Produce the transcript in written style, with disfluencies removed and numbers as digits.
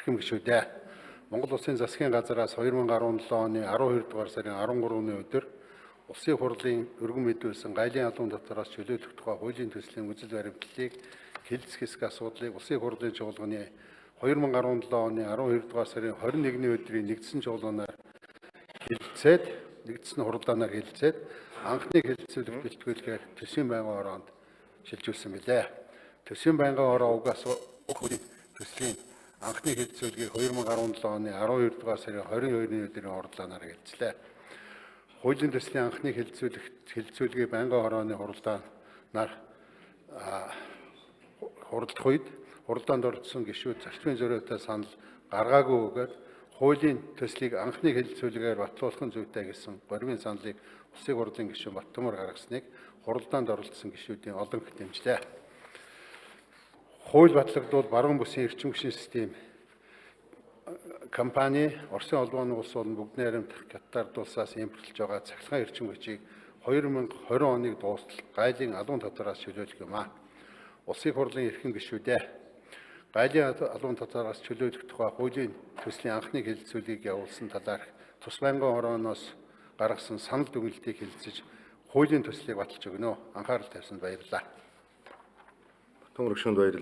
эрхэм гишүүдээ. Монгол Улсын засгийн газараас 2017 оны 12 дугаар сарын 13-ны өдөр Улсын хурлын өргөн мэдүүлсэн гайлын албан дотроос чөлөөлөх тухай хуулийн төслийн үзэл баримтлалыг хэлэлцэх хэсэг асуудлыг Улсын хурлын чуулганы 2017 оны 12 дугаар сарын 21-ний өдрийн нэгдсэн чуулганаар нэгдсэн хурлаанаар хэлэлцээд анхны хэлэлцүүлэх бэлтгүүлгээр төсвийн байнгын ороонд шилжүүлсэн билээ. Төсвийн байнгын ороо уг төслийн анхны хэлэлцүүлгийг 2017 оны 12 дугаар сарын 22-ны өдрийн хурлаанаар хэлэлцлээ. Хуулийн төслийн анхны хэлэлцүүлгийг байнгын орооны хурлаанаар хуралдах үед хурлаанд оролцсон гишүүд зарчмын зориутой санал гаргаагүй бөгөөд хуулийн төслийг анхны хэлэлцүүлгээр батлуулах зүйтэй гэсэн горийн саналыг Улсын хурлын гишүүн Баттомор гаргасныг хурлаанд оролцсон гишүүдийн олон их дэмжлээ. Хууль батлагдвал баруун бүсийн эрчим хүчний систем компани Оросын холбооны улс болон бүгд найрамдах Катард улсаас импортлж байгаа цахилгаан эрчим хүчийг 2020 оныг дуустал гайлын албан татвараас чөлөөлөх юм а. Улсын хурлын эрхэм гишүүдээ гайлын албан татвараас чөлөөлөх тухай хуулийн төслийн анхны хэлэлцүүлгийг явуулсан талаарх тус байнгын орооноос гаргасан санал дүгнэлтийг хэлэлцэж хуулийн төслийг баталж өгнө. Анхаарал тавьсанд баярлалаа. Баттомор гишүүнд баярлалаа.